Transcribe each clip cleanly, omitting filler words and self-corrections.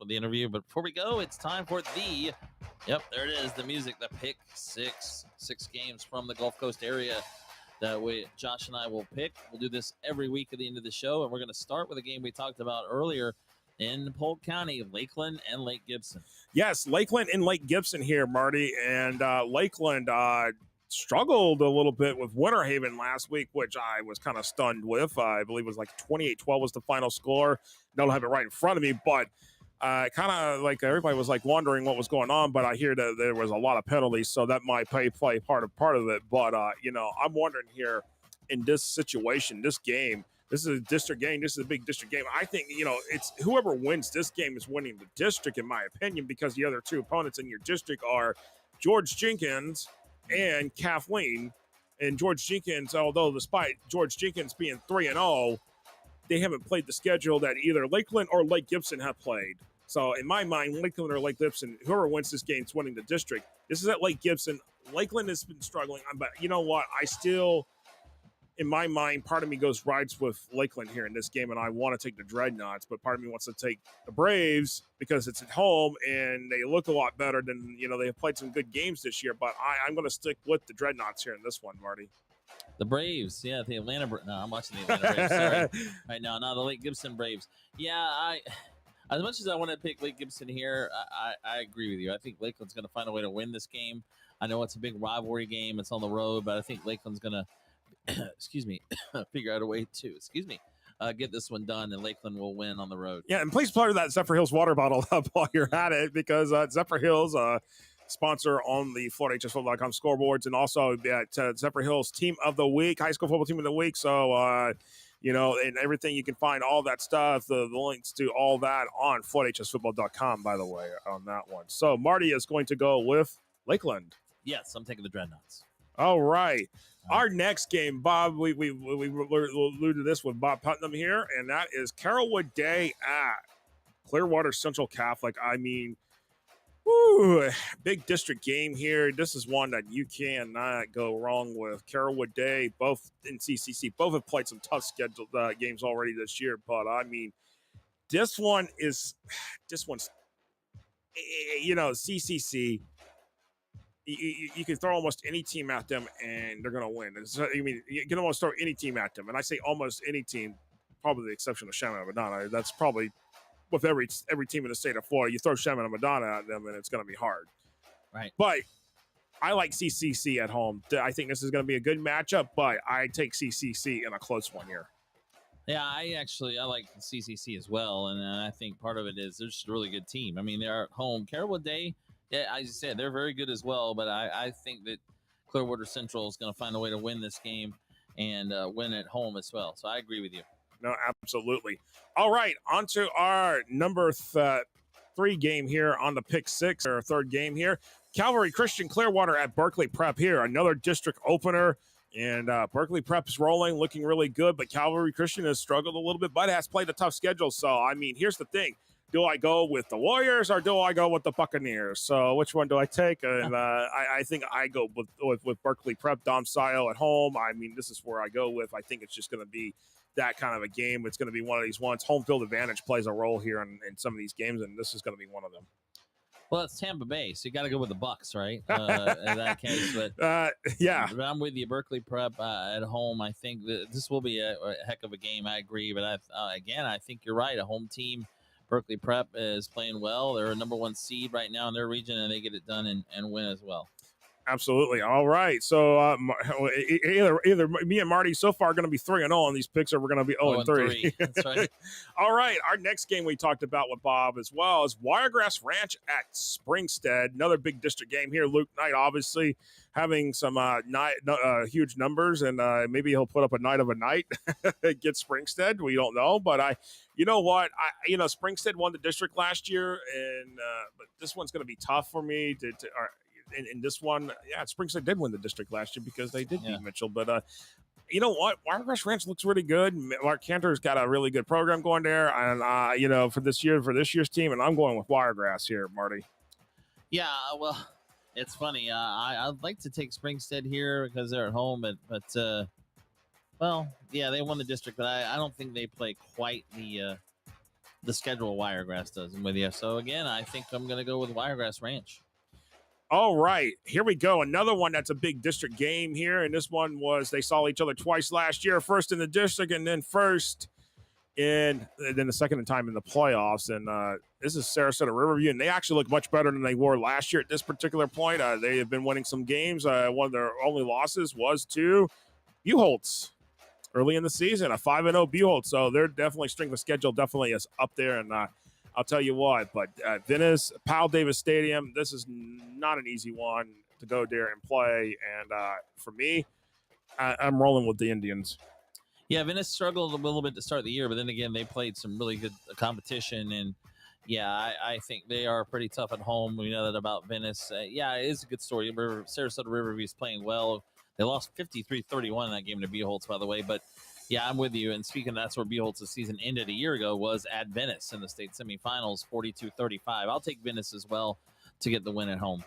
with the interview. But before we go, it's time for there it is, the music, the pick six games from the Gulf Coast area that Josh and I will pick. We'll do this every week at the end of the show, and we're going to start with a game we talked about earlier in Polk County, Lakeland and Lake Gibson. Yes, Lakeland and Lake Gibson here, Marty. And Lakeland struggled a little bit with Winter Haven last week, which I was kind of stunned with. I believe it was like 28-12 was the final score. Don't have it right in front of me, but kind of like everybody was like wondering what was going on. But I hear that there was a lot of penalties, so that might play part of it. But I'm wondering here in this situation, this game. This is a district game. This is a big district game. I think, it's whoever wins this game is winning the district, in my opinion, because the other two opponents in your district are George Jenkins and Kathleen. And George Jenkins, although despite George Jenkins being 3-0, they haven't played the schedule that either Lakeland or Lake Gibson have played. So in my mind, Lakeland or Lake Gibson, whoever wins this game is winning the district. This is at Lake Gibson. Lakeland has been struggling, but you know what? In my mind, part of me rides with Lakeland here in this game, and I want to take the Dreadnoughts, but part of me wants to take the Braves because it's at home and they look a lot better than, they have played some good games this year, but I'm going to stick with the Dreadnoughts here in this one, Marty. The Braves, the Atlanta Braves. No, I'm watching the Atlanta Braves, sorry. Right now, the Lake Gibson Braves. Yeah, as much as I want to pick Lake Gibson here, I agree with you. I think Lakeland's going to find a way to win this game. I know it's a big rivalry game. It's on the road, but I think Lakeland's going to figure out a way to, get this one done, and Lakeland will win on the road. Yeah, and please plug that Zephyr Hills water bottle up while you're at it, because Zephyr Hills, sponsor on the FloorHSFootball.com scoreboards, and also at Zephyr Hills Team of the Week, high school football team of the week. So, and everything, you can find all that stuff, the links to all that on FloorHSFootball.com, by the way, on that one. So, Marty is going to go with Lakeland. Yes, I'm taking the Dreadnoughts. All right. Our next game, Bob, we alluded to this with Bob Putnam here, and that is Carrollwood Day at Clearwater Central Catholic. I mean, big district game here. This is one that you cannot go wrong with. Carrollwood Day, both in CCC, both have played some tough scheduled games already this year, but I mean, this one's, CCC. You can throw almost any team at them and they're going to win. You can almost throw any team at them. And I say almost any team, probably the exception of Chaminade Madonna. That's probably with every team in the state of Florida. You throw Chaminade Madonna at them and it's going to be hard. Right. But I like CCC at home. I think this is going to be a good matchup, but I take CCC in a close one here. Yeah, I like CCC as well. And I think part of it is they're just a really good team. I mean, they're at home. Carrollwood Day, yeah, as you said, they're very good as well, but I think that Clearwater Central is going to find a way to win this game and win at home as well. So I agree with you. No, absolutely. All right, on to our number 3 game here on the pick 6, or third game here. Calvary Christian Clearwater at Berkeley Prep here, another district opener. And Berkeley Prep is rolling, looking really good, but Calvary Christian has struggled a little bit, but has played a tough schedule. So, I mean, here's the thing. Do I go with the Warriors or do I go with the Buccaneers? So which one do I take? And I think I go with Berkeley Prep, domicile at home. I mean, this is where I go with. I think it's just going to be that kind of a game. It's going to be one of these ones. Home field advantage plays a role here in some of these games, and this is going to be one of them. Well, it's Tampa Bay, so you got to go with the Bucks, right? In that case, but yeah, I'm with you. Berkeley Prep at home. I think that this will be a heck of a game. I agree, but I think you're right. A home team. Berkeley Prep is playing well. They're a number 1 seed right now in their region, and they get it done and win as well. Absolutely. All right. So either me and Marty so far are going to be 3-0 on these picks, or we're going to be 0-3. That's right. All right. Our next game we talked about with Bob as well is Wiregrass Ranch at Springstead. Another big district game here. Luke Knight obviously having some huge numbers, and maybe he'll put up a night of a night against Springstead. We don't know, but you know what? Springstead won the district last year, and but this one's going to be tough for me to in this one. Yeah, Springstead did win the district last year because they did beat Mitchell. But you know what? Wiregrass Ranch looks really good. Mark Cantor's got a really good program going there, and for this year's team, and I'm going with Wiregrass here, Marty. Yeah, well, it's funny. I'd like to take Springstead here because they're at home, but well, yeah, they won the district, but I don't think they play quite the the schedule Wiregrass does. I'm with you. So again, I think I'm going to go with Wiregrass Ranch. All right, here we go. Another one that's a big district game here. And this one was they saw each other twice last year, first in the district and then then the second time in the playoffs. And this is Sarasota Riverview, and they actually look much better than they were last year at this particular point. They have been winning some games. One of their only losses was to Buchholz early in the season, a 5-0 Buchholz. So they're definitely strength of schedule definitely is up there. And I'll tell you what, but Venice, Powell Davis Stadium, this is not an easy one to go there and play. And for me, I'm rolling with the Indians. Yeah, Venice struggled a little bit to start the year, but then again, they played some really good competition. And yeah, I think they are pretty tough at home. We know that about Venice. Yeah, it is a good story. Sarasota Riverview is playing well. They lost 53-31 in that game to Buchholz, by the way. But yeah, I'm with you. And speaking of, that's where Buchholz's season ended a year ago, was at Venice in the state semifinals, 42-35. I'll take Venice as well to get the win at home.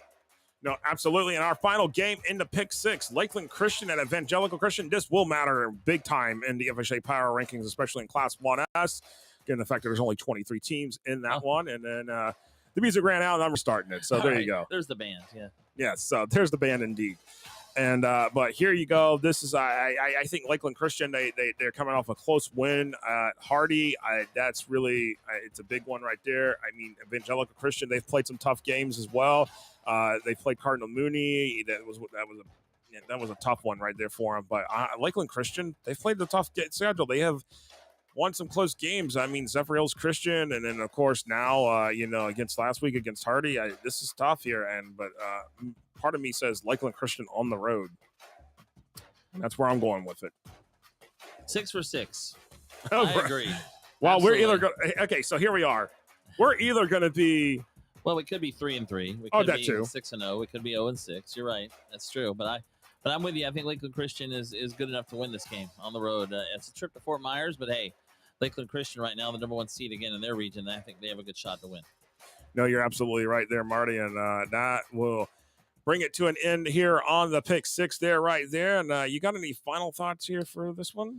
No, absolutely. And our final game in the pick six, Lakeland Christian and Evangelical Christian. This will matter big time in the FHA power rankings, especially in Class 1S, given the fact that there's only 23 teams in that one. And then the music ran out and I'm starting it. So there you go. There's the band. Yeah. Yes. So there's the band indeed. And but here you go. This is I think Lakeland Christian, they're coming off a close win at Hardy. That's really it's a big one right there. I mean, Evangelical Christian, they've played some tough games as well. They played Cardinal Mooney. That was a tough one right there for them. But Lakeland Christian, they've played the tough schedule. They have won some close games. I mean, Zephyr Hills Christian, and then of course now against last week against Hardy. This is tough here, but part of me says Lakeland Christian on the road. That's where I'm going with it. 6 for 6. Oh, I agree. Well, Absolutely. we're either going. Okay, so here we are. We're either going to be. Well, we could be 3-3. We could that be too. 6-0. We could be 0-6. You're right. That's true. But I'm with you. I think Lakeland Christian is good enough to win this game on the road. It's a trip to Fort Myers, but hey, Lakeland Christian right now, the number 1 seed again in their region. I think they have a good shot to win. No, you're absolutely right there, Marty, and that will bring it to an end here on the pick six there, right there. And you got any final thoughts here for this one?